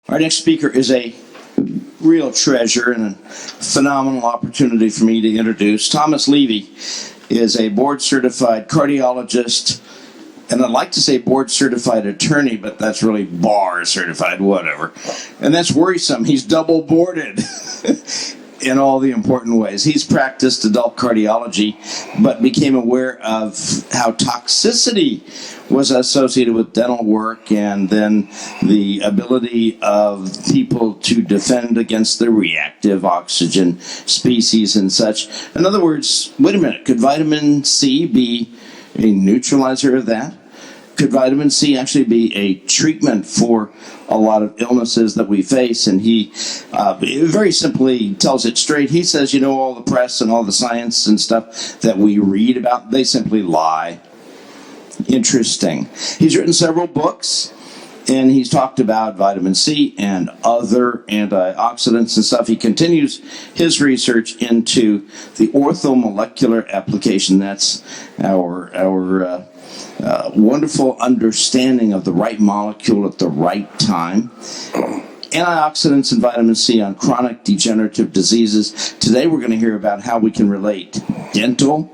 Our next speaker is a real treasure and a phenomenal opportunity for me to introduce. Thomas Levy is a board-certified cardiologist, and I'd like to say board-certified attorney, but that's really bar-certified, whatever. And that's worrisome. He's double-boarded in all the important ways. He's practiced adult cardiology, but became aware of how toxicity was associated with dental work, and then the ability of people to defend against the reactive oxygen species and such. In other words, wait a minute, could vitamin C be a neutralizer of that? Could vitamin C actually be a treatment for a lot of illnesses that we face? And he very simply tells it straight. He says, you know, all the press and all the science and stuff that we read about, they simply lie. Interesting. He's written several books, and he's talked about vitamin C and other antioxidants and stuff. He continues his research into the orthomolecular application. That's our wonderful understanding of the right molecule at the right time. Antioxidants and vitamin C on chronic degenerative diseases. Today we're going to hear about how we can relate dental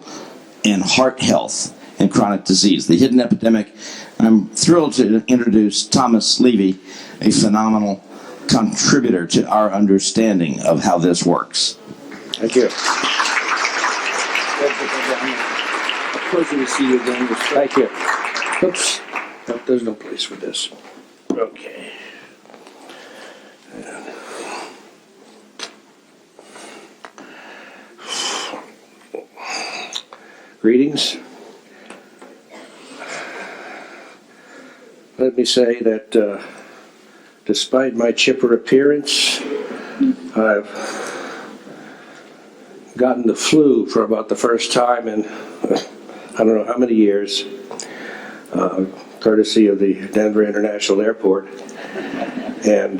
and heart health and chronic disease, the hidden epidemic. I'm thrilled to introduce Thomas Levy, a phenomenal contributor to our understanding of how this works. Thank you. Pleasure to see you again. Thank you. Oops. No, there's no place for this. Okay. Greetings. Let me say that despite my chipper appearance, I've gotten the flu for about the first time in I don't know how many years, courtesy of the Denver International Airport. And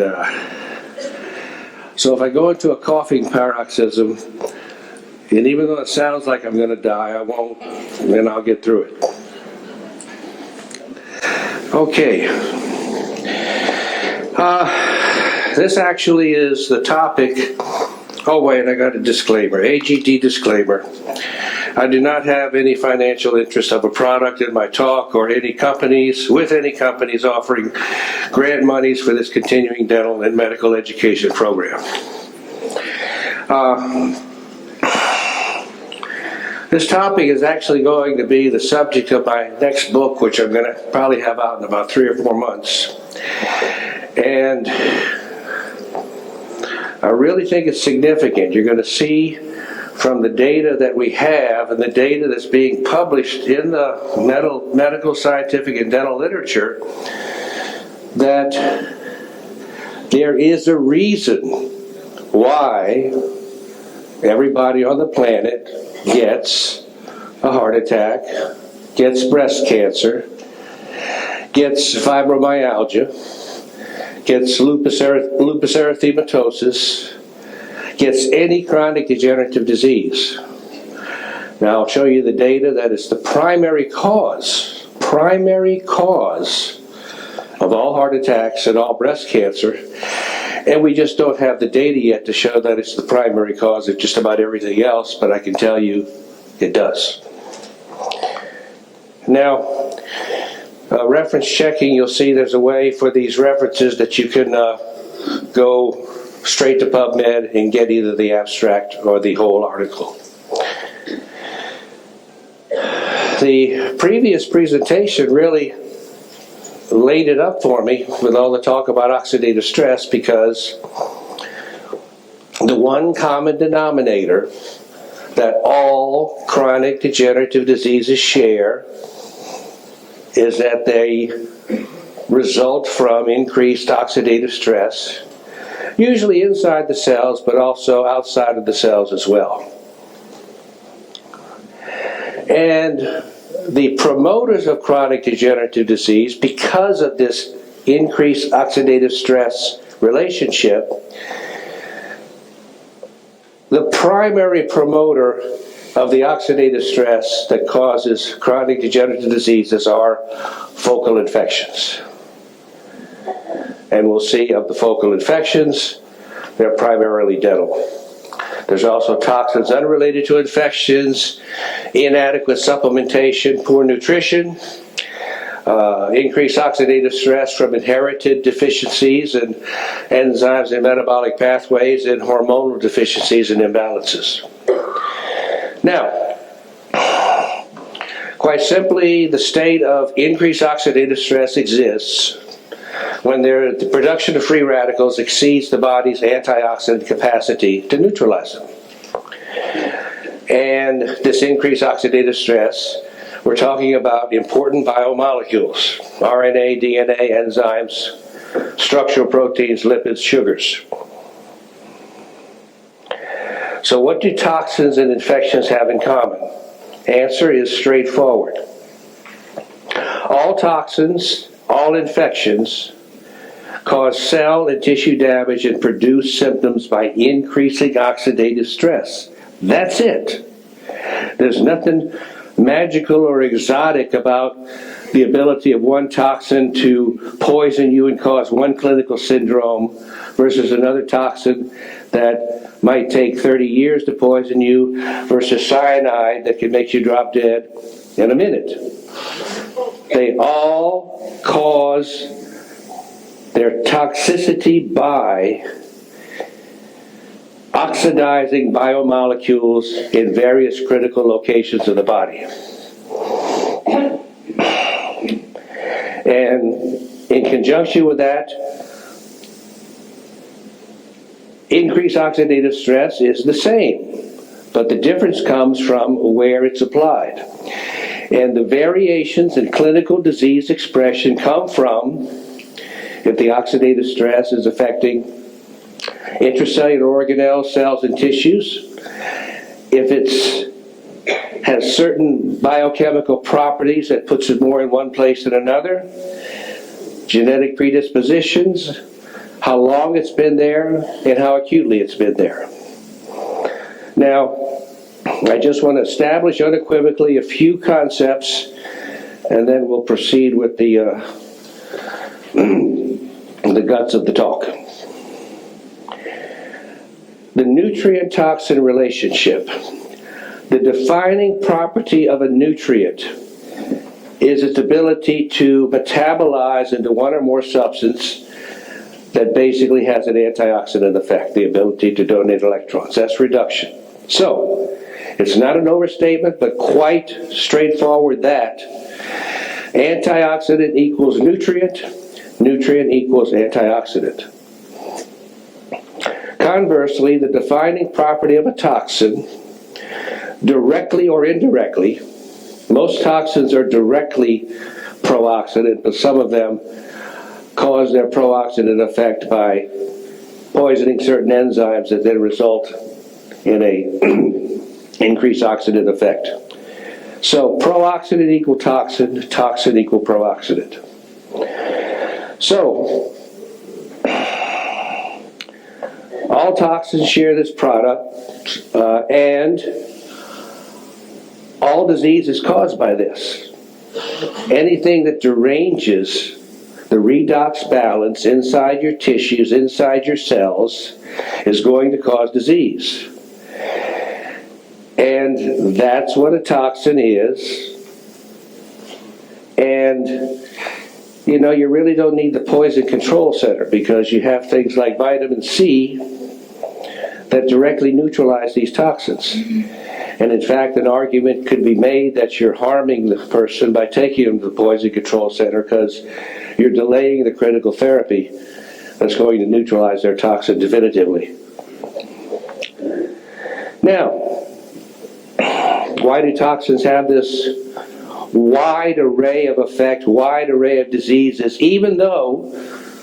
so if I go into a coughing paroxysm, and even though it sounds like I'm going to die, I won't, and I'll get through it. Okay. This actually is the topic. Oh wait, I got a disclaimer, AGD disclaimer. I do not have any financial interest of a product in my talk or any companies offering grant monies for this continuing dental and medical education program. This topic is actually going to be the subject of my next book, which I'm going to probably have out in about 3 or 4 months. And I really think it's significant. You're going to see from the data that we have and the data that's being published in the medical, scientific, and dental literature that there is a reason why everybody on the planet gets a heart attack, gets breast cancer, gets fibromyalgia, gets lupus erythematosis, gets any chronic degenerative disease. Now I'll show you the data that is the primary cause of all heart attacks and all breast cancer. And we just don't have the data yet to show that it's the primary cause of just about everything else, but I can tell you it does. Now, reference checking, you'll see there's a way for these references that you can go straight to PubMed and get either the abstract or the whole article. The previous presentation really laid it up for me with all the talk about oxidative stress, because the one common denominator that all chronic degenerative diseases share is that they result from increased oxidative stress, usually inside the cells, but also outside of the cells as well. And the promoters of chronic degenerative disease, because of this increased oxidative stress relationship, the primary promoter of the oxidative stress that causes chronic degenerative diseases are focal infections. And we'll see of the focal infections, they're primarily dental. There's also toxins unrelated to infections, inadequate supplementation, poor nutrition, increased oxidative stress from inherited deficiencies in enzymes and metabolic pathways, and hormonal deficiencies and imbalances. Now, quite simply, the state of increased oxidative stress exists when the production of free radicals exceeds the body's antioxidant capacity to neutralize them. And this increased oxidative stress, we're talking about important biomolecules, RNA, DNA, enzymes, structural proteins, lipids, sugars. So what do toxins and infections have in common? Answer is straightforward. All toxins, all infections, cause cell and tissue damage and produce symptoms by increasing oxidative stress. That's it. There's nothing magical or exotic about the ability of one toxin to poison you and cause one clinical syndrome versus another toxin that might take 30 years to poison you versus cyanide that can make you drop dead in a minute. They all cause their toxicity by oxidizing biomolecules in various critical locations of the body. And in conjunction with that, increased oxidative stress is the same, but the difference comes from where it's applied. And the variations in clinical disease expression come from if the oxidative stress is affecting intracellular organelles, cells, and tissues, if it has certain biochemical properties that puts it more in one place than another, genetic predispositions, how long it's been there, and how acutely it's been there. Now, I just want to establish unequivocally a few concepts, and then we'll proceed with the guts of the talk. The nutrient-toxin relationship. The defining property of a nutrient is its ability to metabolize into one or more substance that basically has an antioxidant effect, the ability to donate electrons. That's reduction. So, it's not an overstatement, but quite straightforward that antioxidant equals nutrient, nutrient equals antioxidant. Conversely, the defining property of a toxin, directly or indirectly, most toxins are directly pro-oxidant, but some of them cause their pro-oxidant effect by poisoning certain enzymes that then result in a increased oxidant effect. So pro-oxidant equal toxin, toxin equal pro-oxidant. So, all toxins share this product, and all disease is caused by this. Anything that deranges the redox balance inside your tissues, inside your cells, is going to cause disease. And that's what a toxin is. And you know, you really don't need the poison control center because you have things like vitamin C that directly neutralize these toxins. And in fact, an argument could be made that you're harming the person by taking them to the poison control center because you're delaying the critical therapy that's going to neutralize their toxin definitively. Now, why do toxins have this wide array of effect, wide array of diseases, even though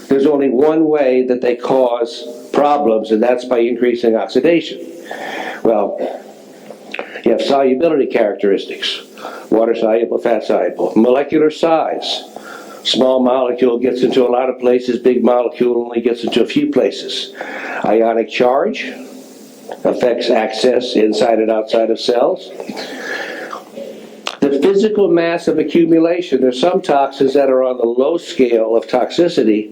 there's only one way that they cause problems, and that's by increasing oxidation? Well, you have solubility characteristics, water soluble, fat soluble, molecular size. Small molecule gets into a lot of places, big molecule only gets into a few places. Ionic charge affects access inside and outside of cells. The physical mass of accumulation. There's some toxins that are on the low scale of toxicity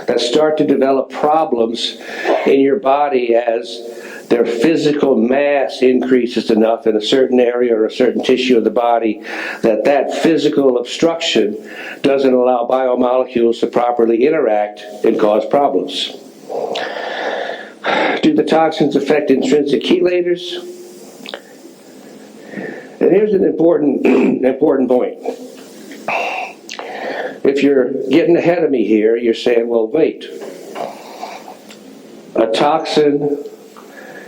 that start to develop problems in your body as their physical mass increases enough in a certain area or a certain tissue of the body that physical obstruction doesn't allow biomolecules to properly interact and cause problems. Do the toxins affect intrinsic chelators? And here's an important point. If you're getting ahead of me here, you're saying, well, wait. A toxin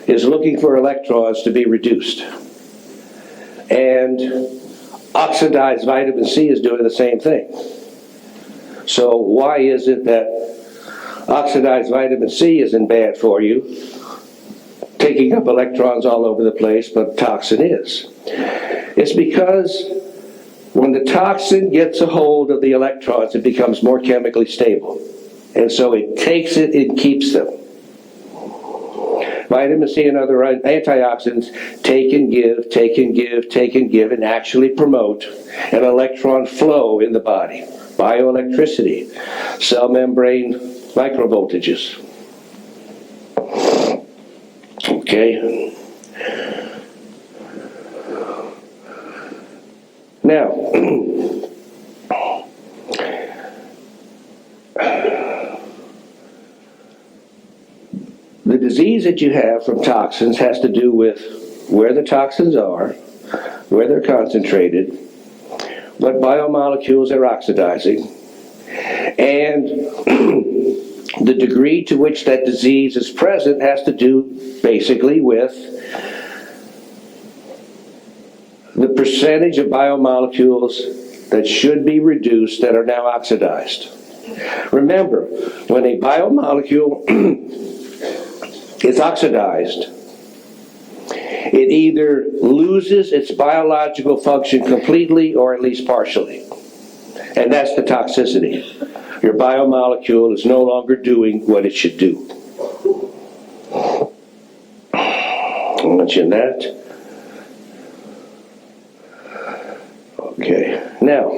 is looking for electrons to be reduced. And oxidized vitamin C is doing the same thing. So why is it that oxidized vitamin C isn't bad for you, taking up electrons all over the place, but toxin is? It's because when the toxin gets a hold of the electrons, it becomes more chemically stable. And so it takes it and keeps them. Vitamin C and other antioxidants take and give, take and give, take and give, and actually promote an electron flow in the body. Bioelectricity, cell membrane microvoltages. Okay. Now, the disease that you have from toxins has to do with where the toxins are, where they're concentrated, what biomolecules they're oxidizing, and the degree to which that disease is present has to do basically with the percentage of biomolecules that should be reduced that are now oxidized. Remember, when a biomolecule is oxidized, it either loses its biological function completely or at least partially. And that's the toxicity. Your biomolecule is no longer doing what it should do. I'll mention that. Okay, now,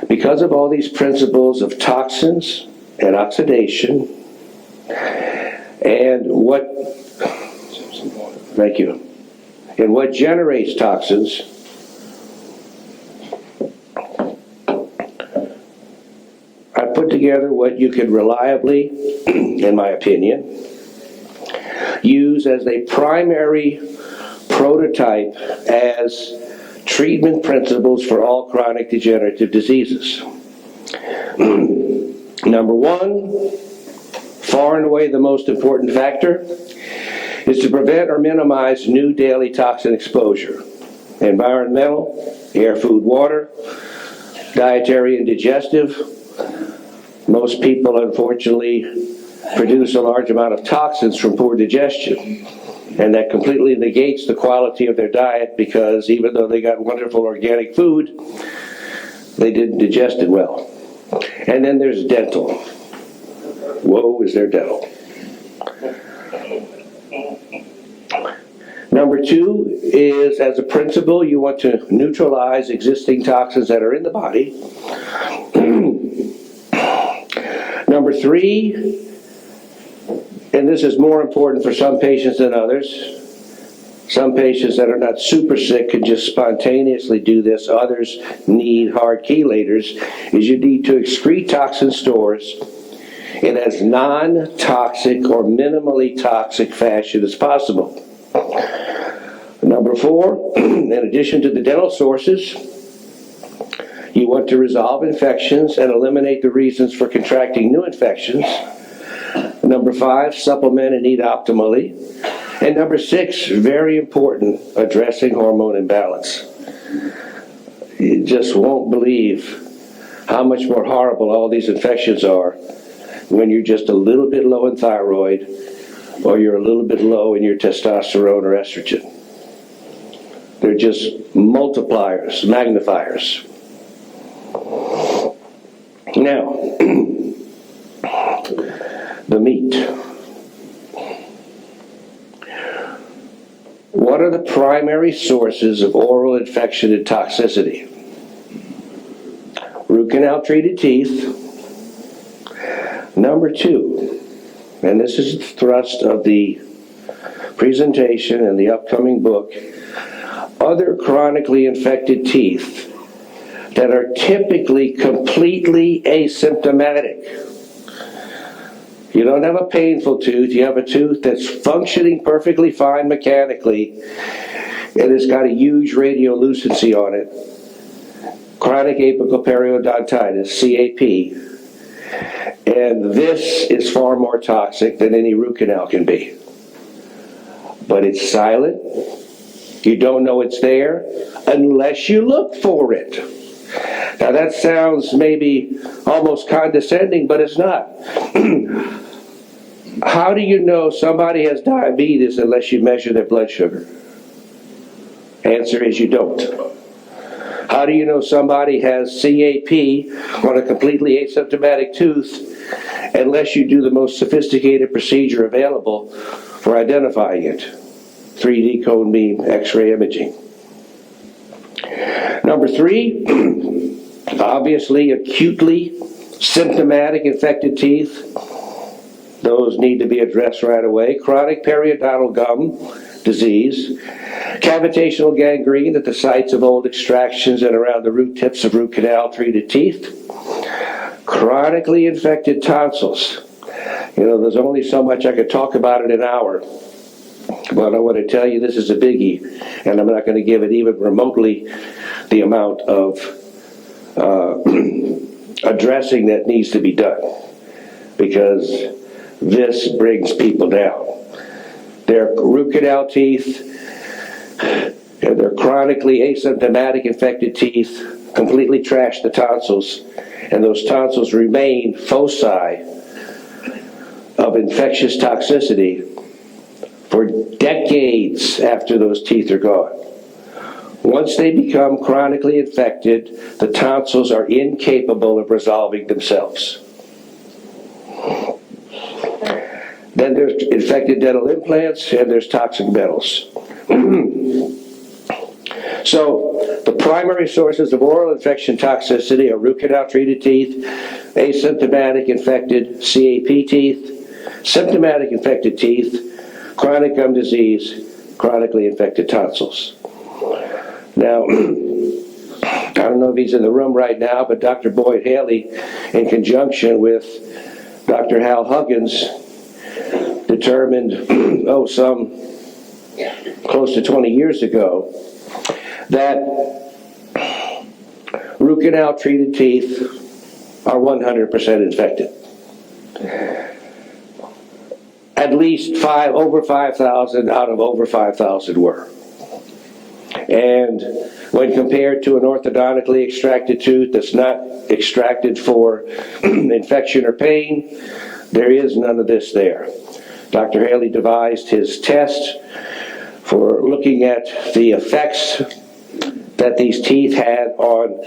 because of all these principles of toxins and oxidation, and what, thank you, and what generates toxins, I put together what you could reliably, in my opinion, use as a primary prototype as treatment principles for all chronic degenerative diseases. Number one, far and away the most important factor, is to prevent or minimize new daily toxin exposure. Environmental, air, food, water, dietary and digestive. Most people, unfortunately, produce a large amount of toxins from poor digestion. And that completely negates the quality of their diet because even though they got wonderful organic food, they didn't digest it well. And then there's dental. Woe is there dental. Number two is, as a principle, you want to neutralize existing toxins that are in the body. Number three, and this is more important for some patients than others. Some patients that are not super sick can just spontaneously do this. Others need hard chelators. Is you need to excrete toxin stores in as non-toxic or minimally toxic fashion as possible. Number four, in addition to the dental sources, you want to resolve infections and eliminate the reasons for contracting new infections. Number five, supplement and eat optimally. And number six, very important, addressing hormone imbalance. You just won't believe how much more horrible all these infections are when you're just a little bit low in thyroid or you're a little bit low in your testosterone or estrogen. They're just multipliers, magnifiers. Now, the meat. What are the primary sources of oral infection and toxicity? Root canal treated teeth. Number two, and this is the thrust of the presentation and the upcoming book, other chronically infected teeth that are typically completely asymptomatic. You don't have a painful tooth, you have a tooth that's functioning perfectly fine mechanically, and it's got a huge radiolucency on it. Chronic apical periodontitis, CAP. And this is far more toxic than any root canal can be. But it's silent. You don't know it's there unless you look for it. Now that sounds maybe almost condescending, but it's not. How do you know somebody has diabetes unless you measure their blood sugar? Answer is you don't. How do you know somebody has CAP on a completely asymptomatic tooth unless you do the most sophisticated procedure available for identifying it? 3D cone beam X-ray imaging. Number three, obviously acutely symptomatic infected teeth. Those need to be addressed right away. Chronic periodontal gum disease, cavitational gangrene at the sites of old extractions and around the root tips of root canal treated teeth, chronically infected tonsils. You know, there's only so much I could talk about in an hour, but I want to tell you this is a biggie, and I'm not going to give it even remotely the amount of addressing that needs to be done, because this brings people down. Their root canal teeth and their chronically asymptomatic infected teeth completely trash the tonsils, and those tonsils remain foci of infectious toxicity for decades after those teeth are gone. Once they become chronically infected, the tonsils are incapable of resolving themselves. Then there's infected dental implants, and there's toxic metals. So the primary sources of oral infection toxicity are root canal treated teeth, asymptomatic infected CAP teeth, symptomatic infected teeth, chronic gum disease, chronically infected tonsils. Now, I don't know if he's in the room right now, but Dr. Boyd Haley, in conjunction with Dr. Hal Huggins, determined, some close to 20 years ago, that root canal treated teeth are 100% infected. At least over 5,000 out of over 5,000 were. And when compared to an orthodontically extracted tooth that's not extracted for infection or pain, there is none of this there. Dr. Haley devised his test for looking at the effects that these teeth had on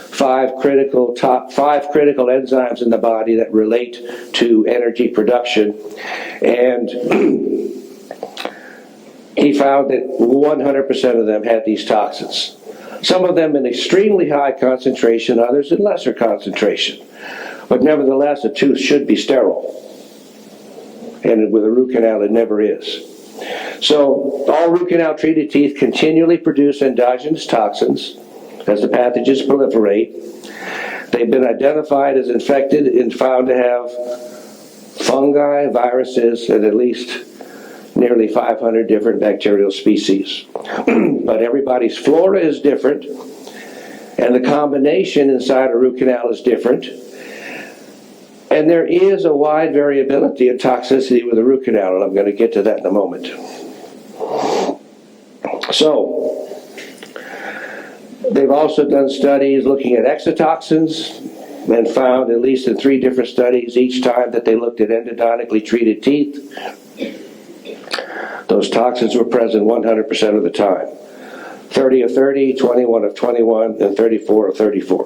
five critical enzymes in the body that relate to energy production, and he found that 100% of them had these toxins. Some of them in extremely high concentration, others in lesser concentration. But nevertheless, a tooth should be sterile. And with a root canal, it never is. So all root canal treated teeth continually produce endogenous toxins as the pathogens proliferate. They've been identified as infected and found to have fungi, viruses, and at least nearly 500 different bacterial species. But everybody's flora is different, and the combination inside a root canal is different. And there is a wide variability in toxicity with a root canal, and I'm going to get to that in a moment. So, they've also done studies looking at exotoxins and found, at least in 3 different studies, each time that they looked at endodontically treated teeth, those toxins were present 100% of the time. 30 of 30, 21 of 21, and 34 of 34.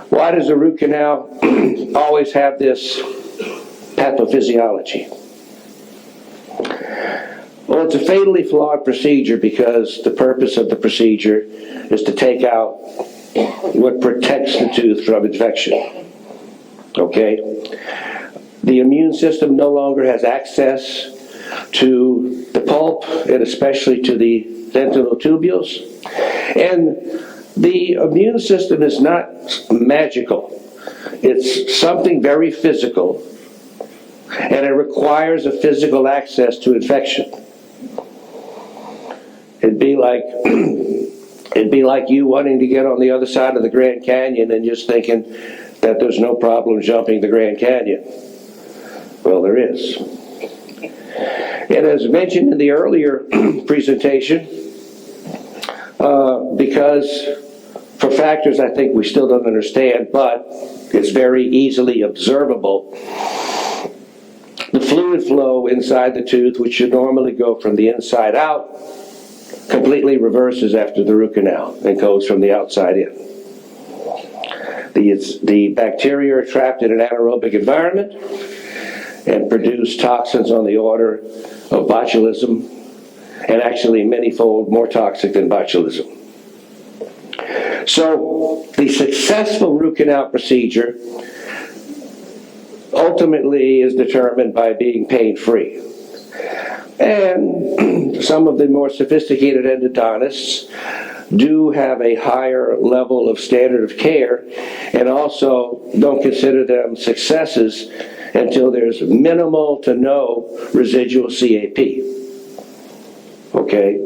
Why does the root canal always have this pathophysiology? Well, it's a fatally flawed procedure because the purpose of the procedure is to take out what protects the tooth from infection. Okay? The immune system no longer has access to the pulp and especially to the dentinal tubules. And the immune system is not magical. It's something very physical, and it requires a physical access to infection. It'd be like you wanting to get on the other side of the Grand Canyon and just thinking that there's no problem jumping the Grand Canyon. Well, there is. And as mentioned in the earlier presentation, because for factors I think we still don't understand, but it's very easily observable, the fluid flow inside the tooth, which should normally go from the inside out, completely reverses after the root canal and goes from the outside in. The bacteria are trapped in an anaerobic environment and produce toxins on the order of botulism, and actually many-fold more toxic than botulism. So the successful root canal procedure ultimately is determined by being pain-free. And some of the more sophisticated endodontists do have a higher level of standard of care and also don't consider them successes until there's minimal to no residual CAP. Okay?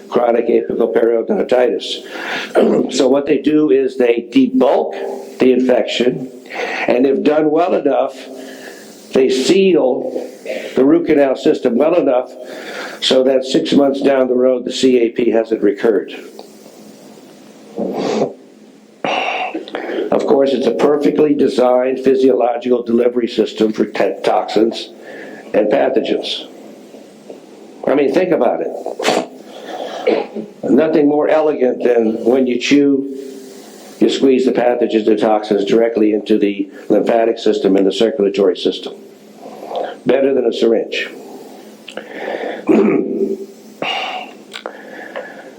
Chronic apical peridontitis. So what they do is they debulk the infection, and if done well enough, they seal the root canal system well enough so that 6 months down the road the CAP hasn't recurred. Of course, it's a perfectly designed physiological delivery system for toxins and pathogens. I mean, think about it. Nothing more elegant than when you chew, you squeeze the pathogens and toxins directly into the lymphatic system and the circulatory system. Better than a syringe.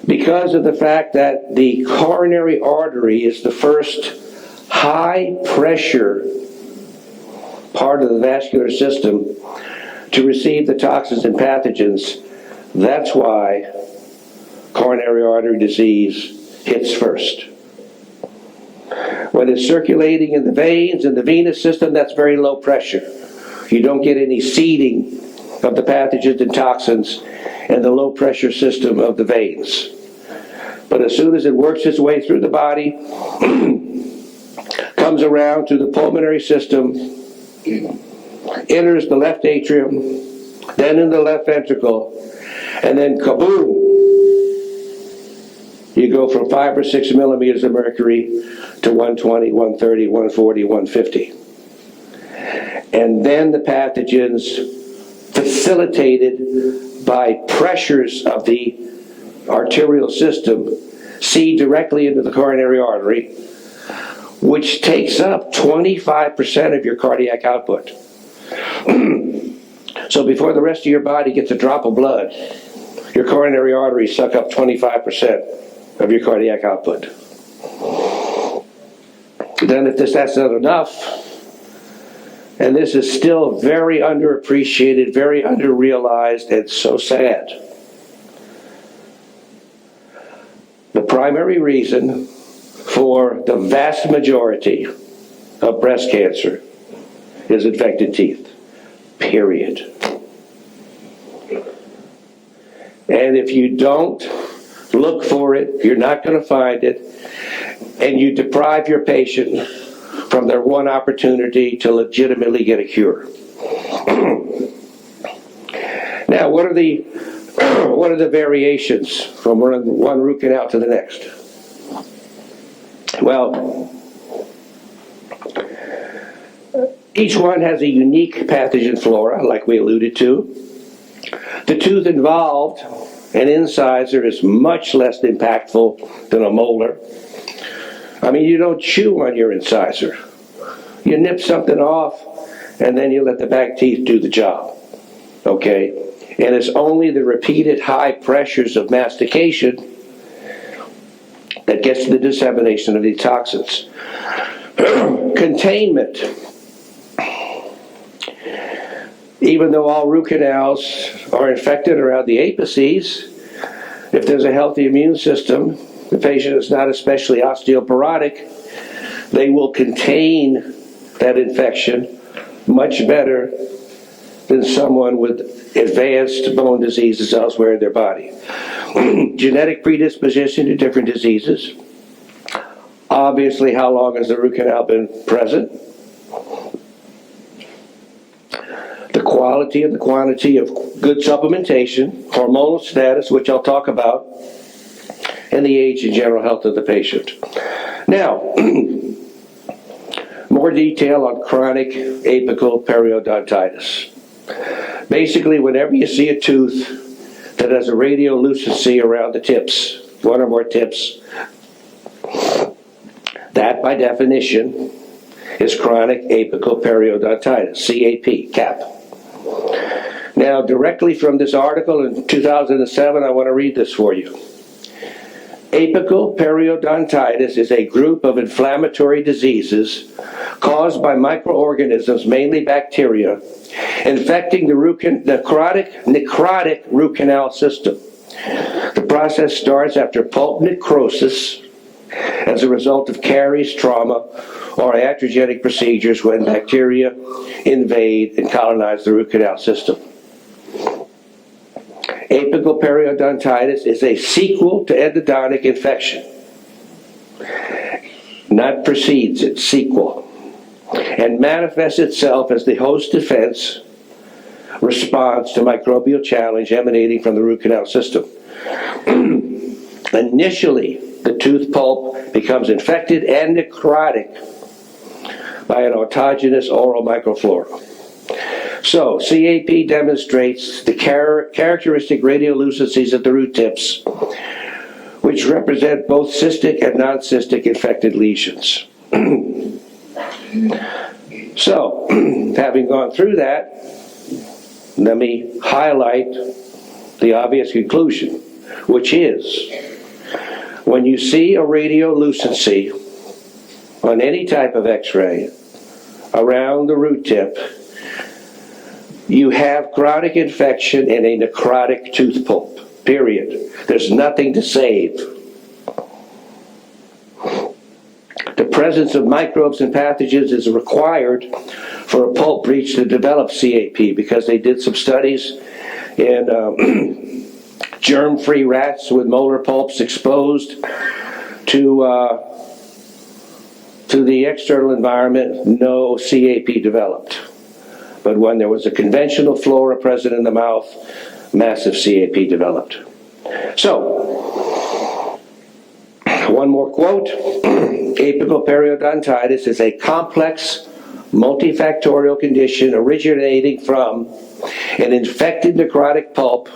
Because of the fact that the coronary artery is the first high pressure part of the vascular system to receive the toxins and pathogens, that's why coronary artery disease hits first. When it's circulating in the veins and the venous system, that's very low pressure. You don't get any seeding of the pathogens and toxins in the low pressure system of the veins. But as soon as it works its way through the body, comes around to the pulmonary system, enters the left atrium, then in the left ventricle, and then kaboom! You go from 5 or 6 millimeters of mercury to 120, 130, 140, 150. And then the pathogens, facilitated by pressures of the arterial system, seed directly into the coronary artery, which takes up 25% of your cardiac output. So before the rest of your body gets a drop of blood, your coronary arteries suck up 25% of your cardiac output. Then if that's not enough, and this is still very underappreciated, very underrealized, and so sad. The primary reason for the vast majority of breast cancer is infected teeth, period. And if you don't look for it, you're not going to find it, and you deprive your patient from their one opportunity to legitimately get a cure. Now, what are the variations from one root canal to the next? Well, each one has a unique pathogen flora, like we alluded to. The tooth involved, an incisor, is much less impactful than a molar. I mean, you don't chew on your incisor. You nip something off, and then you let the back teeth do the job. Okay? and it's only the repeated high pressures of mastication that gets to the dissemination of these toxins. Containment. Even though all root canals are infected around the apices, if there's a healthy immune system, the patient is not especially osteoporotic, they will contain that infection much better than someone with advanced bone diseases elsewhere in their body. Genetic predisposition to different diseases. Obviously, how long has the root canal been present? The quality and the quantity of good supplementation, hormonal status, which I'll talk about, and the age and general health of the patient. Now, more detail on chronic apical periodontitis. Basically, whenever you see a tooth that has a radiolucency around the tips, one or more tips, that by definition is chronic apical periodontitis, CAP. Now, directly from this article in 2007, I want to read this for you. Apical periodontitis is a group of inflammatory diseases caused by microorganisms, mainly bacteria, infecting the necrotic root canal system. The process starts after pulp necrosis as a result of caries, trauma, or iatrogenic procedures when bacteria invade and colonize the root canal system. Apical periodontitis is a sequel to endodontic infection. Not precedes it, sequel. And manifests itself as the host defense response to microbial challenge emanating from the root canal system. Initially, the tooth pulp becomes infected and necrotic by an autogenous oral microflora. So, CAP demonstrates the characteristic radiolucencies at the root tips, which represent both cystic and non-cystic infected lesions. So, having gone through that, let me highlight the obvious conclusion, which is, when you see a radiolucency on any type of x-ray around the root tip, you have chronic infection and a necrotic tooth pulp, period. There's nothing to save. The presence of microbes and pathogens is required for a pulp breach to develop CAP, because they did some studies in germ-free rats with molar pulps exposed to the external environment. No CAP developed. But when there was a conventional flora present in the mouth, massive CAP developed. So, one more quote. Apical periodontitis is a complex, multifactorial condition originating from an infected necrotic pulp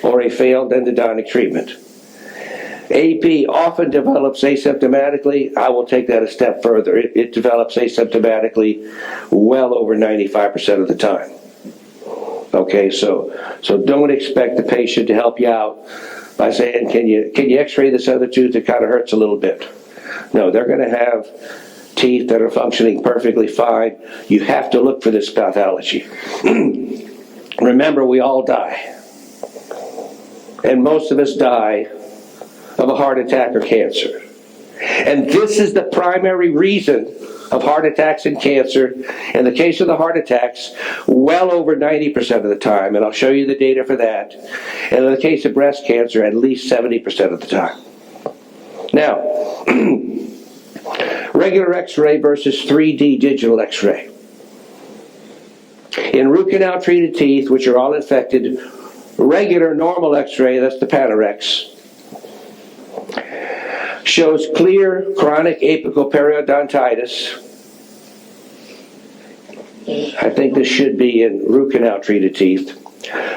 or a failed endodontic treatment. AP often develops asymptomatically. I will take that a step further. It develops asymptomatically well over 95% of the time. Okay, so don't expect the patient to help you out by saying, can you x-ray this other tooth? It kind of hurts a little bit. No, they're going to have teeth that are functioning perfectly fine. You have to look for this pathology. Remember, we all die. And most of us die of a heart attack or cancer. And this is the primary reason of heart attacks and cancer. In the case of the heart attacks, well over 90% of the time, and I'll show you the data for that. And in the case of breast cancer, at least 70% of the time. Now, regular x-ray versus 3D digital x-ray. In root canal treated teeth, which are all infected, regular normal x-ray, that's the Panorex, shows clear chronic apical periodontitis. I think this should be in root canal treated teeth,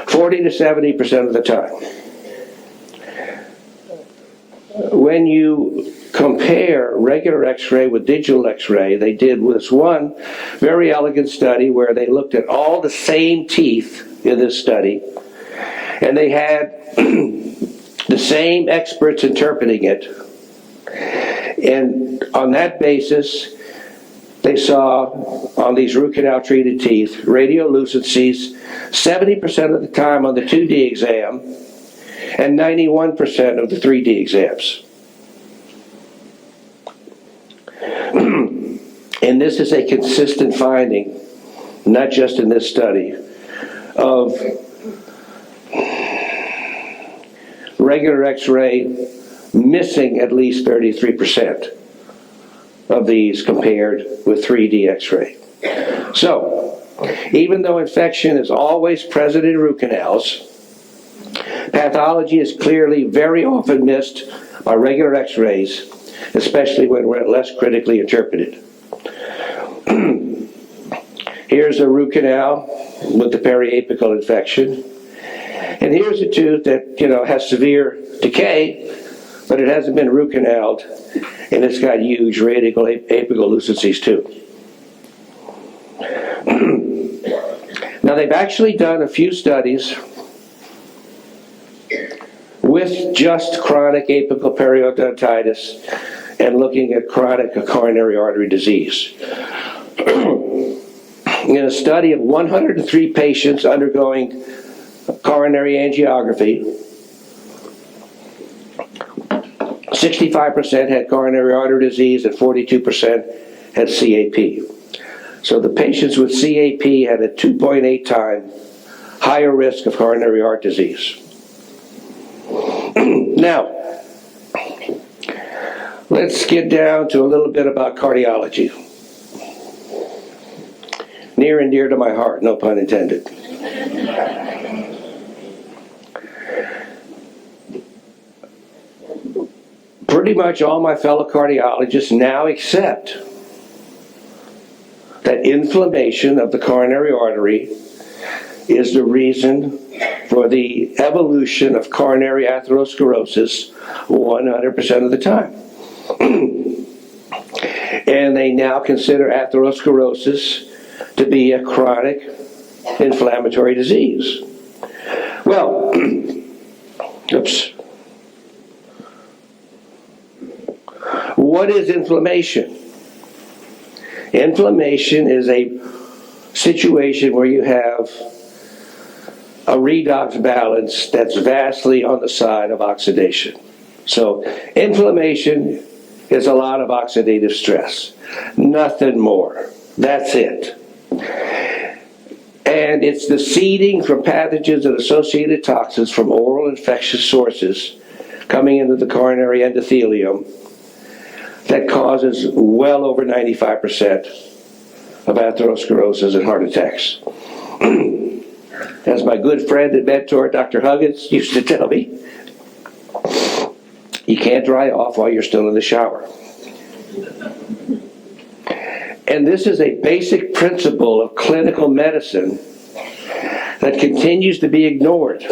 40 to 70% of the time. When you compare regular x-ray with digital x-ray, they did this one very elegant study where they looked at all the same teeth in this study, And they had the same experts interpreting it. And on that basis, they saw on these root canal treated teeth radiolucencies 70% of the time on the 2D exam and 91% of the 3D exams. And this is a consistent finding, not just in this study, of regular X-ray missing at least 33% of these compared with 3D X-ray. So, even though infection is always present in root canals, pathology is clearly very often missed by regular X-rays, especially when we're less critically interpreted. Here's a root canal with the periapical infection. And here's a tooth that, has severe decay, but it hasn't been root canaled, and it's got huge radial apical lucencies too. Now they've actually done a few studies with just chronic apical periodontitis and looking at chronic coronary artery disease. In a study of 103 patients undergoing coronary angiography, 65% had coronary artery disease and 42% had CAP. So the patients with CAP had a 2.8 time higher risk of coronary heart disease. Now, let's get down to a little bit about cardiology. Near and dear to my heart, no pun intended. Pretty much all my fellow cardiologists now accept that inflammation of the coronary artery is the reason for the evolution of coronary atherosclerosis 100% of the time. And they now consider atherosclerosis to be a chronic inflammatory disease. Well, oops. What is inflammation? Inflammation is a situation where you have a redox balance that's vastly on the side of oxidation. So inflammation is a lot of oxidative stress. Nothing more. That's it. And it's the seeding from pathogens and associated toxins from oral infectious sources coming into the coronary endothelium that causes well over 95% of atherosclerosis and heart attacks. As my good friend and mentor, Dr. Huggins, used to tell me, you can't dry off while you're still in the shower. And this is a basic principle of clinical medicine that continues to be ignored.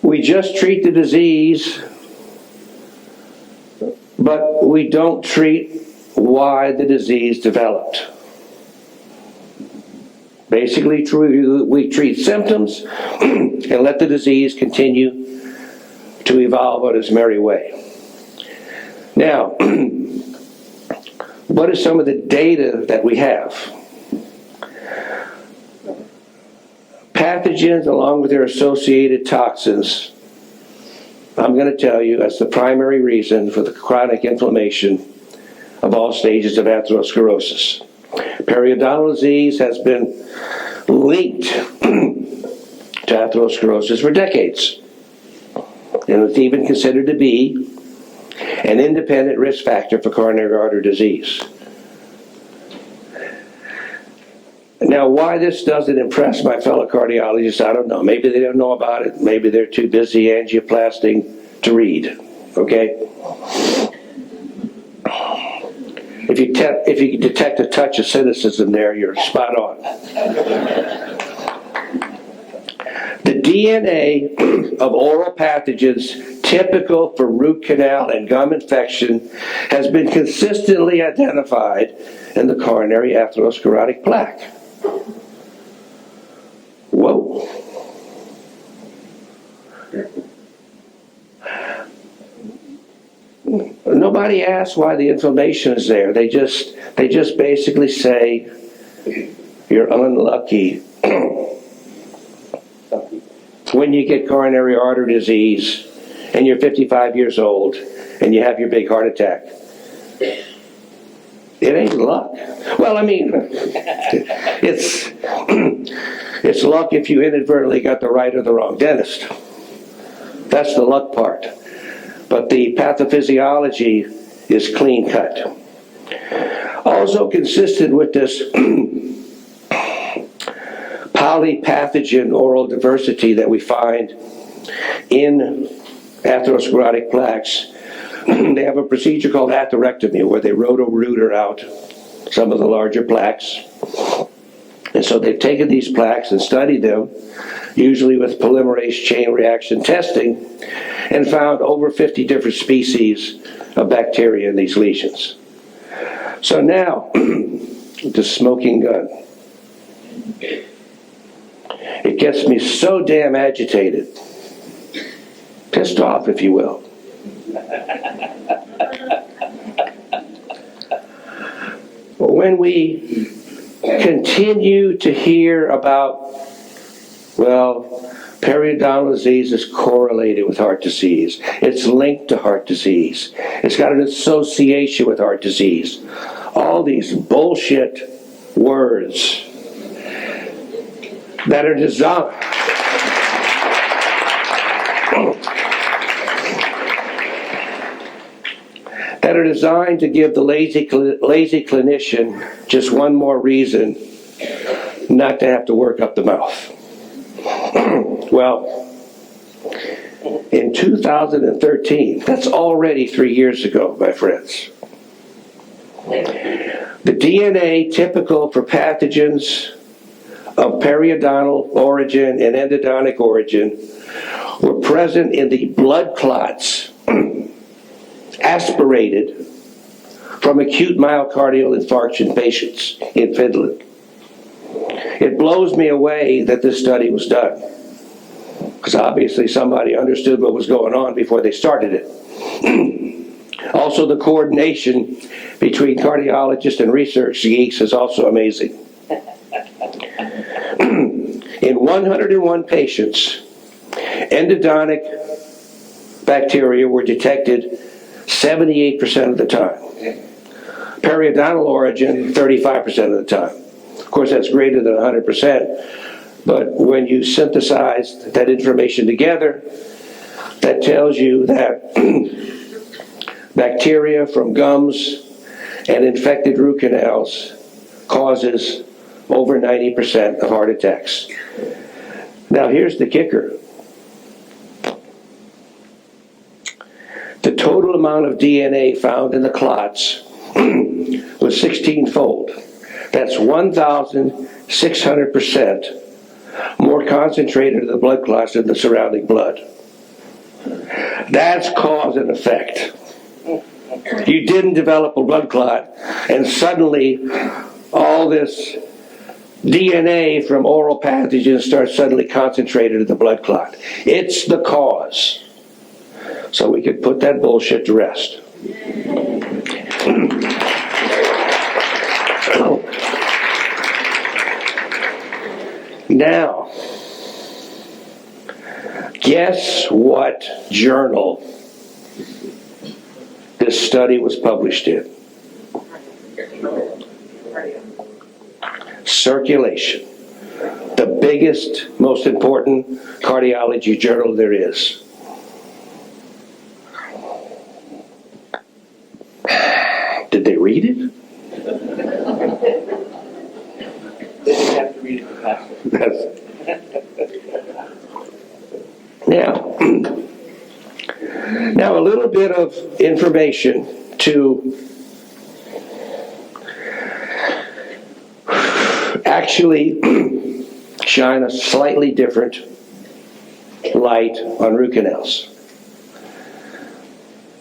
We just treat the disease, but we don't treat why the disease developed. Basically, we treat symptoms and let the disease continue to evolve on its merry way. Now, what are some of the data that we have? Pathogens, along with their associated toxins, I'm going to tell you that's the primary reason for the chronic inflammation of all stages of atherosclerosis. Periodontal disease has been linked to atherosclerosis for decades, and it's even considered to be an independent risk factor for coronary artery disease. Now, why this doesn't impress my fellow cardiologists, I don't know. Maybe they don't know about it. Maybe they're too busy angioplasting to read, okay? If you detect a touch of cynicism there, you're spot on. The DNA of oral pathogens typical for root canal and gum infection has been consistently identified in the coronary atherosclerotic plaque. Whoa. Nobody asks why the inflammation is there. They just basically say, you're unlucky when you get coronary artery disease and you're 55 years old and you have your big heart attack. It ain't luck. Well, I mean, it's luck if you inadvertently got the right or the wrong dentist. That's the luck part. But the pathophysiology is clean cut. Also consistent with this polypathogen oral diversity that we find in atherosclerotic plaques, they have a procedure called atherectomy where they roto-rooter out some of the larger plaques. And so they've taken these plaques and studied them, usually with polymerase chain reaction testing, and found over 50 different species of bacteria in these lesions. So now, the smoking gun. It gets me so damn agitated, pissed off, if you will. When we continue to hear about, well, periodontal disease is correlated with heart disease. It's linked to heart disease. It's got an association with heart disease. All these bullshit words that are designed to give the lazy clinician just one more reason not to have to work up the mouth. Well, in 2013, that's already 3 years ago, my friends, the DNA typical for pathogens of periodontal origin and endodontic origin were present in the blood clots aspirated from acute myocardial infarction patients in Finland. It blows me away that this study was done, because obviously somebody understood what was going on before they started it. Also, the coordination between cardiologists and research geeks is also amazing. In 101 patients, endodontic bacteria were detected 78% of the time. Periodontal origin, 35% of the time. Of course, that's greater than 100%, but when you synthesize that information together, that tells you that bacteria from gums and infected root canals causes over 90% of heart attacks. Now here's the kicker. The total amount of DNA found in the clots was 16-fold. That's 1,600% more concentrated in the blood clots than the surrounding blood. That's cause and effect. You didn't develop a blood clot, and suddenly all this DNA from oral pathogens starts suddenly concentrated in the blood clot. It's the cause. So we could put that bullshit to rest. Now, guess what journal this study was published in? Circulation. The biggest, most important cardiology journal there is. Did they read it? They didn't have to read it for pastor. Now a little bit of information to actually shine a slightly different light on root canals.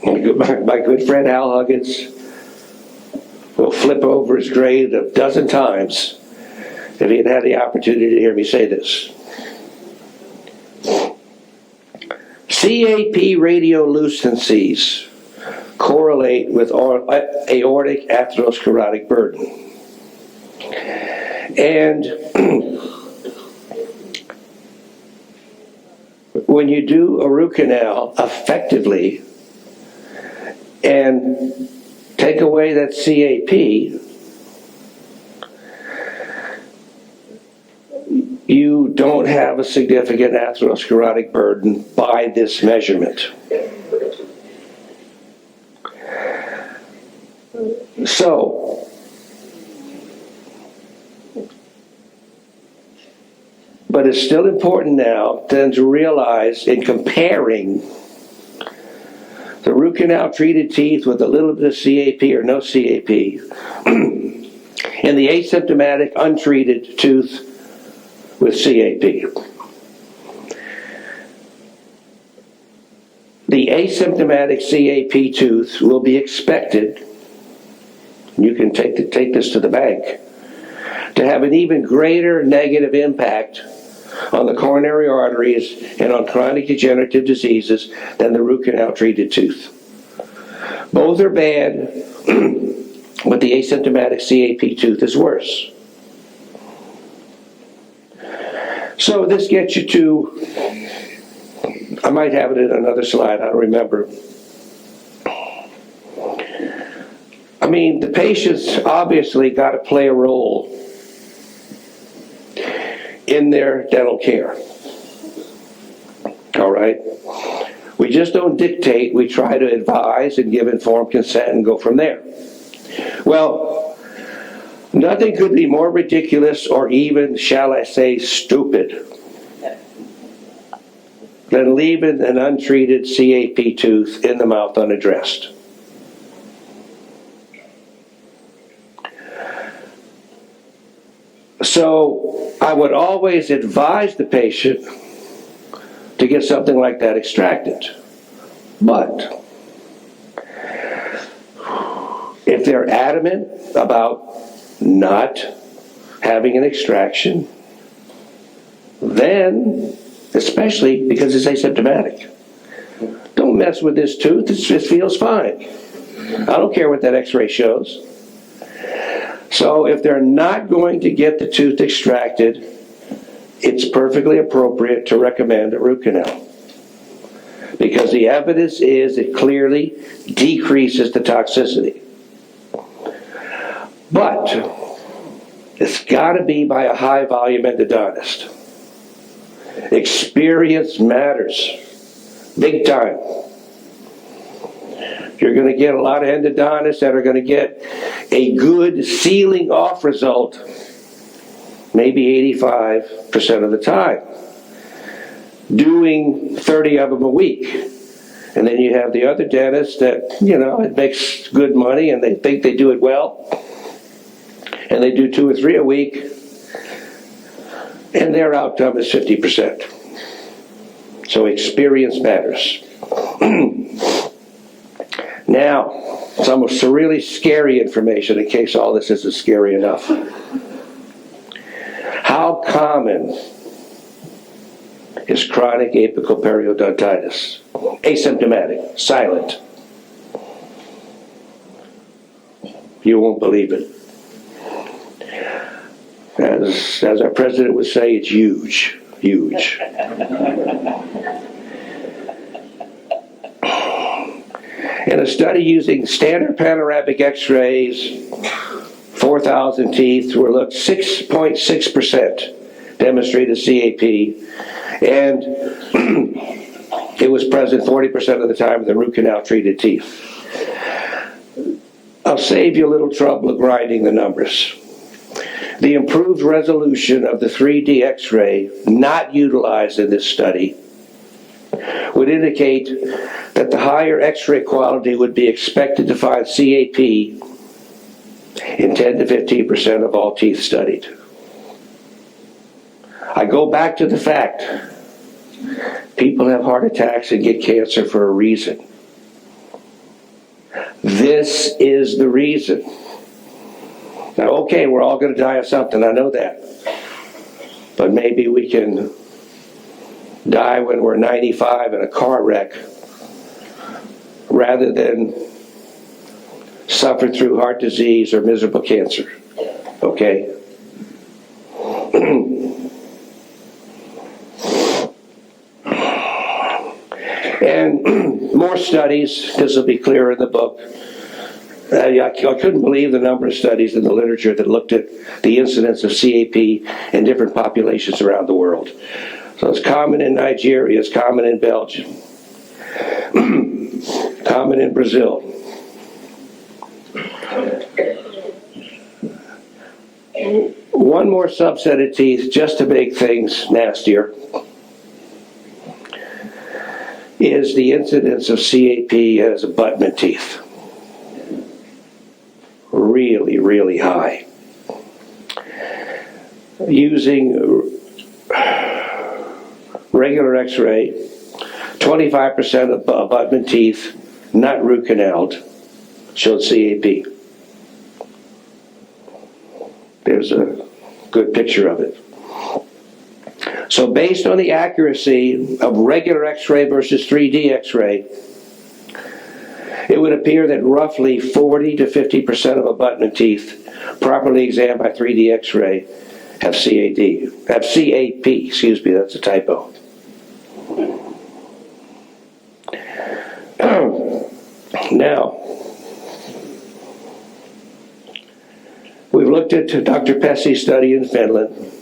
My good friend Al Huggins will flip over his grave a dozen times if he had had the opportunity to hear me say this. CAP radiolucencies correlate with aortic atherosclerotic burden. And when you do a root canal effectively and take away that CAP, you don't have a significant atherosclerotic burden by this measurement. So, but it's still important now then to realize in comparing the root canal treated teeth with a little bit of CAP or no CAP and the asymptomatic untreated tooth with CAP. The asymptomatic CAP tooth will be expected, you can take this to the bank, to have an even greater negative impact on the coronary arteries and on chronic degenerative diseases than the root canal treated tooth. Both are bad, but the asymptomatic CAP tooth is worse. So this gets you to, I might have it in another slide, I don't remember. I mean, the patients obviously got to play a role in their dental care. All right? We just don't dictate, we try to advise and give informed consent and go from there. Well, nothing could be more ridiculous or even, shall I say, stupid than leaving an untreated CAP tooth in the mouth unaddressed. So I would always advise the patient to get something like that extracted. But if they're adamant about not having an extraction, then, especially because it's asymptomatic, don't mess with this tooth, it feels fine. I don't care what that x-ray shows. So if they're not going to get the tooth extracted, it's perfectly appropriate to recommend a root canal. Because the evidence is it clearly decreases the toxicity. But it's got to be by a high volume endodontist. Experience matters, big time. You're going to get a lot of endodontists that are going to get a good sealing off result maybe 85% of the time, doing 30 of them a week. And then you have the other dentists that, you know, it makes good money and they think they do it well, and they do 2 or 3 a week, and their outcome is 50%. So experience matters. Now, some really scary information in case all this isn't scary enough. How common is chronic apical periodontitis? Asymptomatic, silent. You won't believe it. As our president would say, it's huge, huge. In a study using standard panoramic x-rays, 4,000 teeth were looked, 6.6% demonstrated CAP, and it was present 40% of the time in the root canal treated teeth. I'll save you a little trouble of grinding the numbers. The improved resolution of the 3D x-ray not utilized in this study would indicate that the higher x-ray quality would be expected to find CAP in 10 to 15% of all teeth studied. I go back to the fact people have heart attacks and get cancer for a reason. This is the reason. Now, okay, we're all going to die of something, I know that. But maybe we can die when we're 95 in a car wreck rather than suffer through heart disease or miserable cancer. Okay? And more studies, this will be clear in the book. I couldn't believe the number of studies in the literature that looked at the incidence of CAP in different populations around the world. So it's common in Nigeria, it's common in Belgium, common in Brazil. One more subset of teeth, just to make things nastier, is the incidence of CAP as abutment teeth. Really, really high. Using regular x-ray, 25% of abutment teeth, not root canaled, showed CAP. There's a good picture of it. So based on the accuracy of regular x-ray versus 3D x-ray, it would appear that roughly 40 to 50% of abutment teeth properly examined by 3D x-ray have CAP, excuse me, that's a typo. Now, we've looked at Dr. Pessy's study in Finland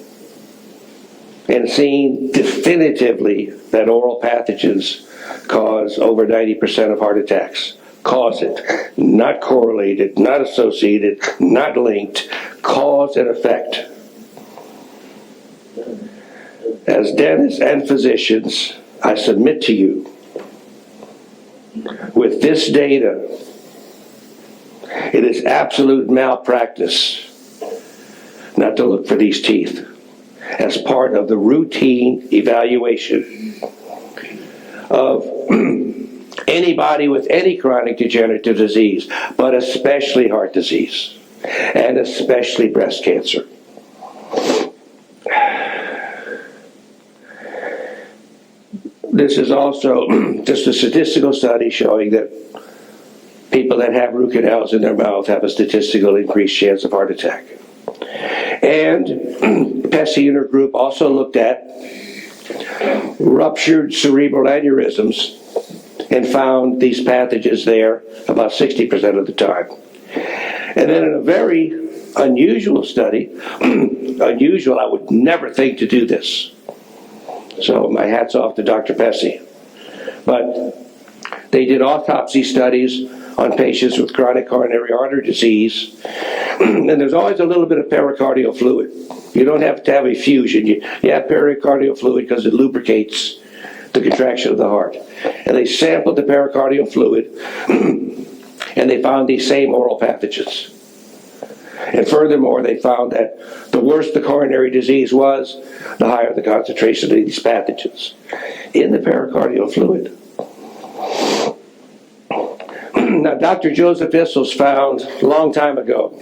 and seen definitively that oral pathogens cause over 90% of heart attacks. Cause it, not correlated, not associated, not linked, cause and effect. As dentists and physicians, I submit to you, with this data, it is absolute malpractice not to look for these teeth as part of the routine evaluation of anybody with any chronic degenerative disease, but especially heart disease, and especially breast cancer. This is also just a statistical study showing that people that have root canals in their mouth have a statistical increased chance of heart attack. And Pessy and her group also looked at ruptured cerebral aneurysms and found these pathogens there about 60% of the time. And then in a very unusual study, unusual, I would never think to do this. So my hat's off to Dr. Pessy. But they did autopsy studies on patients with chronic coronary artery disease, and there's always a little bit of pericardial fluid. You don't have to have effusion. You have pericardial fluid because it lubricates the contraction of the heart. And they sampled the pericardial fluid, and they found these same oral pathogens. And furthermore, they found that the worse the coronary disease was, the higher the concentration of these pathogens in the pericardial fluid. Now, Dr. Joseph Issel's found a long time ago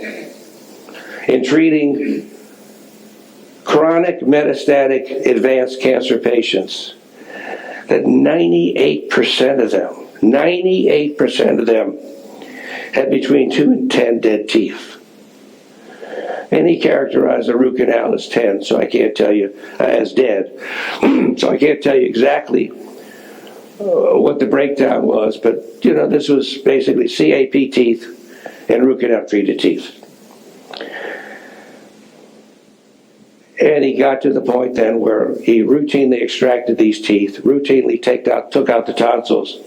in treating chronic metastatic advanced cancer patients that 98% of them had between 2 and 10 dead teeth. And he characterized the root canal as 10, so I can't tell you, as dead. So I can't tell you exactly what the breakdown was, but you know, this was basically CAP teeth and root canal treated teeth. And he got to the point then where he routinely extracted these teeth, routinely took out the tonsils,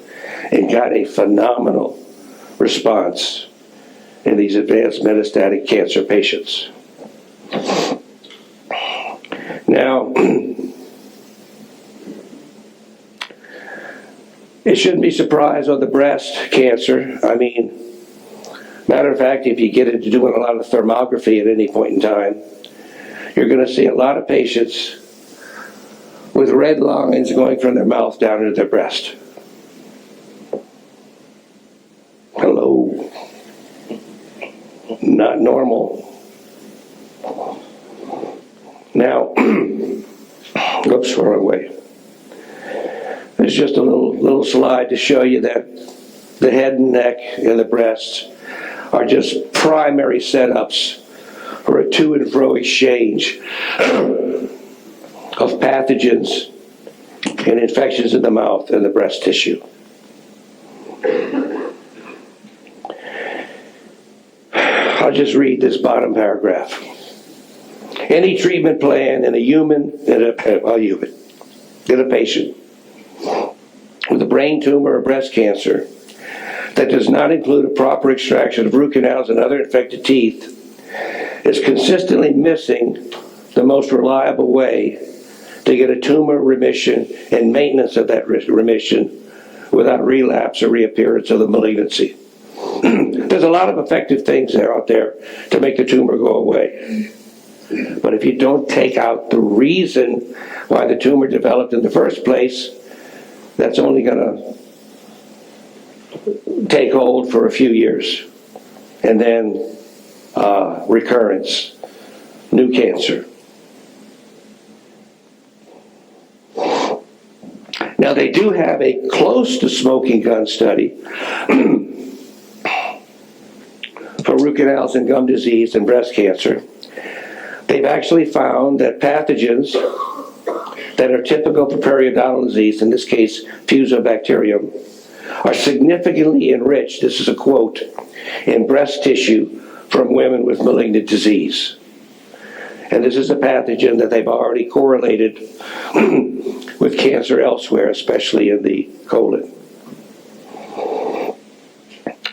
and got a phenomenal response in these advanced metastatic cancer patients. Now, it shouldn't be surprised on the breast cancer. I mean, matter of fact, if you get into doing a lot of thermography at any point in time, you're going to see a lot of patients with red lines going from their mouth down into their breast. Hello. Not normal. Now, oops, wrong way. There's just a little slide to show you that the head and neck and the breasts are just primary setups for a to and fro exchange of pathogens and infections in the mouth and the breast tissue. I'll just read this bottom paragraph. Any treatment plan in a patient with a brain tumor or breast cancer that does not include a proper extraction of root canals and other infected teeth is consistently missing the most reliable way to get a tumor remission and maintenance of that remission without relapse or reappearance of the malignancy. There's a lot of effective things out there to make the tumor go away. But if you don't take out the reason why the tumor developed in the first place, that's only going to take hold for a few years. And then recurrence, new cancer. Now they do have a close to smoking gun study for root canals and gum disease and breast cancer. They've actually found that pathogens that are typical for periodontal disease, in this case Fusobacterium, are significantly enriched, this is a quote, in breast tissue from women with malignant disease. And this is a pathogen that they've already correlated with cancer elsewhere, especially in the colon.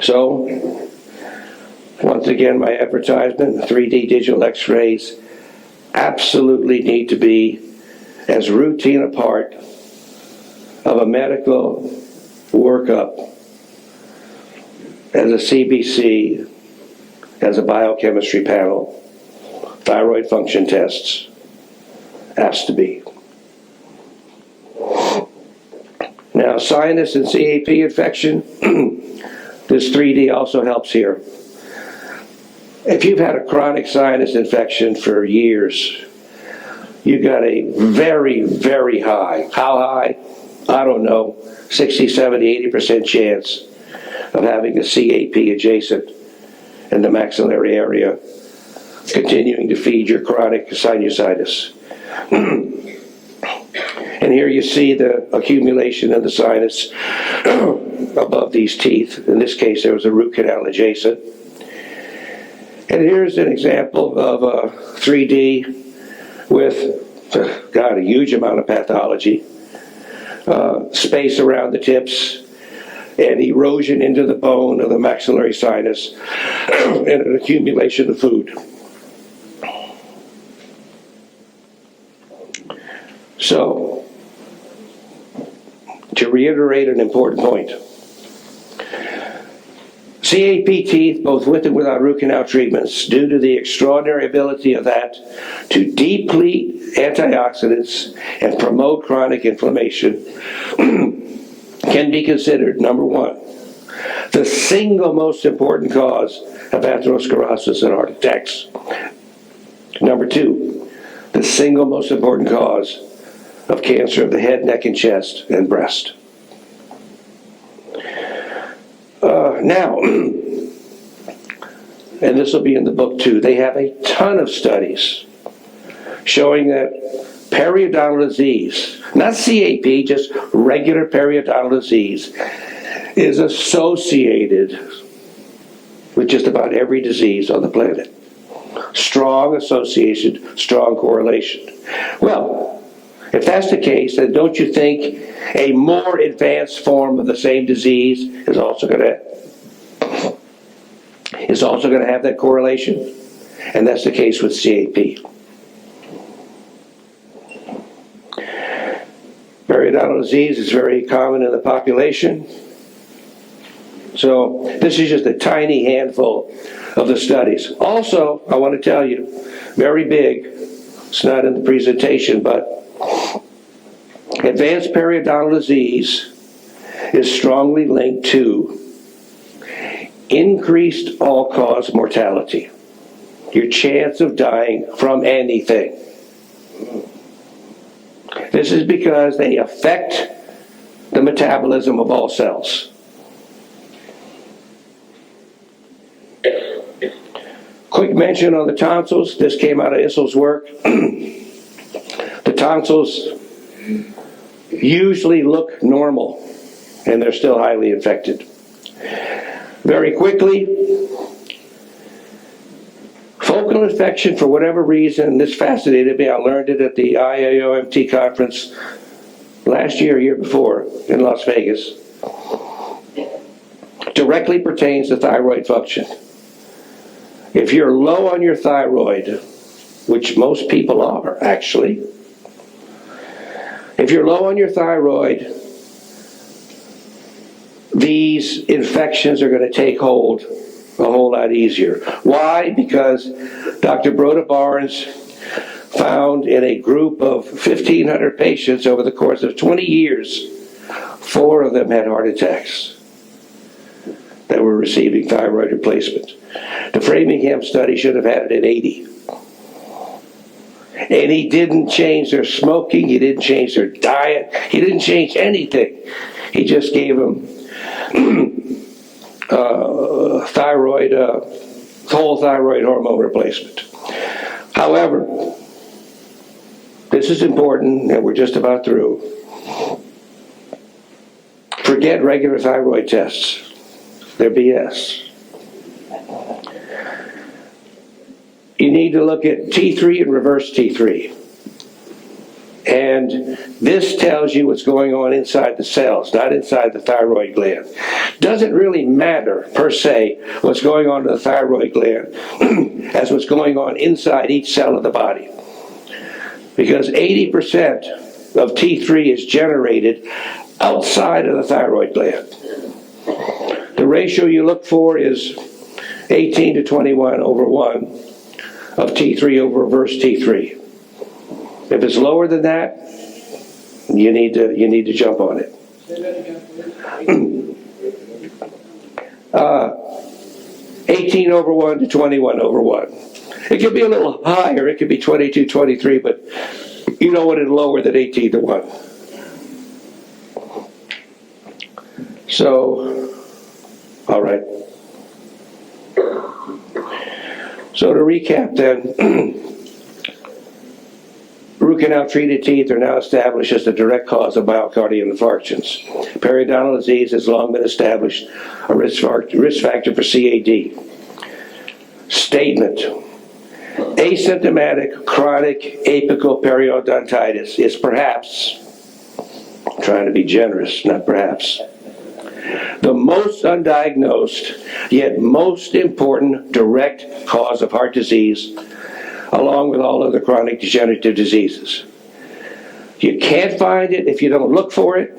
So, once again, my advertisement, 3D digital x-rays absolutely need to be as routine a part of a medical workup as a CBC, as a biochemistry panel, thyroid function tests, has to be. Now, sinus and CAP infection, this 3D also helps here. If you've had a chronic sinus infection for years, you've got a very, very high, how high? I don't know, 60, 70, 80% chance of having a CAP adjacent in the maxillary area, continuing to feed your chronic sinusitis. And here you see the accumulation of the sinus above these teeth. In this case, there was a root canal adjacent. And here's an example of a 3D with, a huge amount of pathology. Space around the tips and erosion into the bone of the maxillary sinus and an accumulation of food. So, to reiterate an important point, CAP teeth, both with and without root canal treatments, due to the extraordinary ability of that to deplete antioxidants and promote chronic inflammation, can be considered, number one, the single most important cause of atherosclerosis and heart attacks. Number two, the single most important cause of cancer of the head, neck, and chest, and breast. Now, and this will be in the book too, they have a ton of studies showing that periodontal disease, not CAP, just regular periodontal disease, is associated with just about every disease on the planet. Strong association, strong correlation. Well, if that's the case, then don't you think a more advanced form of the same disease is also going to have that correlation? And that's the case with CAP. Periodontal disease is very common in the population. So this is just a tiny handful of the studies. Also, I want to tell you, very big, it's not in the presentation, but advanced periodontal disease is strongly linked to increased all-cause mortality. Your chance of dying from anything. This is because they affect metabolism of all cells. Quick mention on the tonsils. This came out of Issel's work. The tonsils usually look normal, and they're still highly infected. Very quickly, focal infection, for whatever reason, this fascinated me. I learned it at the IAOMT conference last year, year before, in Las Vegas. Directly pertains to thyroid function. If you're low on your thyroid, which most people are, actually, if you're low on your thyroid, these infections are going to take hold a whole lot easier. Why? Because Dr. Broda Barnes found in a group of 1,500 patients over the course of 20 years, 4 of them had heart attacks that were receiving thyroid replacement. The Framingham study should have had it at 80. And he didn't change their smoking, he didn't change their diet, he didn't change anything. He just gave them thyroid, whole thyroid hormone replacement. However, this is important, and we're just about through. Forget regular thyroid tests. They're BS. You need to look at T3 and reverse T3. And this tells you what's going on inside the cells, not inside the thyroid gland. Doesn't really matter, per se, what's going on in the thyroid gland as what's going on inside each cell of the body. Because 80% of T3 is generated outside of the thyroid gland. The ratio you look for is 18 to 21 over 1 of T3 over reverse T3. If it's lower than that, you need to jump on it. 18 over 1 to 21 over 1. It could be a little higher. It could be 22, 23, but you don't want it lower than 18 to 1. So, all right. So to recap then, root canal treated teeth are now established as the direct cause of myocardial infarctions. Periodontal disease has long been established a risk factor for CAD. Statement: asymptomatic chronic apical periodontitis is perhaps, I'm trying to be generous, not perhaps, the most undiagnosed yet most important direct cause of heart disease, along with all other chronic degenerative diseases. You can't find it if you don't look for it.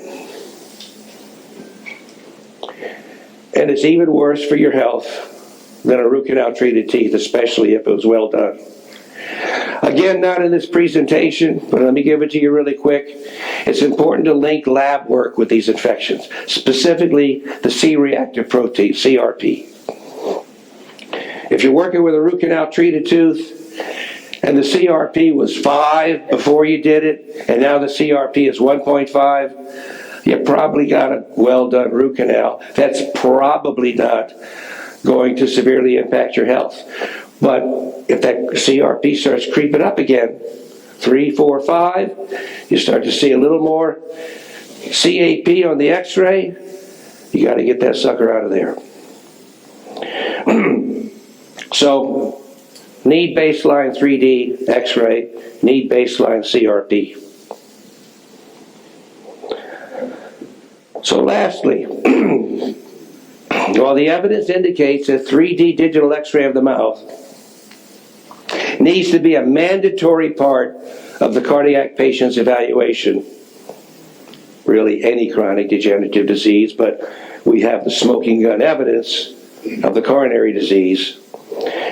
And it's even worse for your health than a root canal treated teeth, especially if it was well done. Again, not in this presentation, but let me give it to you really quick. It's important to link lab work with these infections, specifically the C-reactive protein, CRP. If you're working with a root canal treated tooth, and the CRP was 5 before you did it, and now the CRP is 1.5, you probably got a well-done root canal. That's probably not going to severely impact your health. But if that CRP starts creeping up again, 3, 4, 5, you start to see a little more CAP on the x-ray, you got to get that sucker out of there. So, need baseline 3D x-ray, need baseline CRP. So lastly, while the evidence indicates that 3D digital x-ray of the mouth needs to be a mandatory part of the cardiac patient's evaluation, really any chronic degenerative disease, but we have the smoking gun evidence of the coronary disease,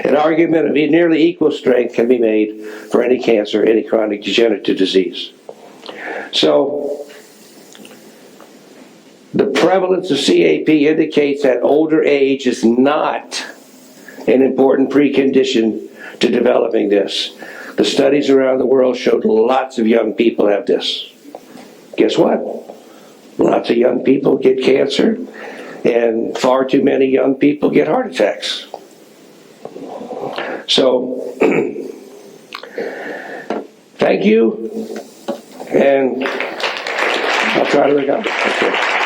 an argument of nearly equal strength can be made for any cancer, any chronic degenerative disease. So, the prevalence of CAP indicates that older age is not an important precondition to developing this. The studies around the world showed lots of young people have this. Guess what? Lots Lots of young people get cancer, and far too many young people get heart attacks. So, thank you, and I'll try to look out.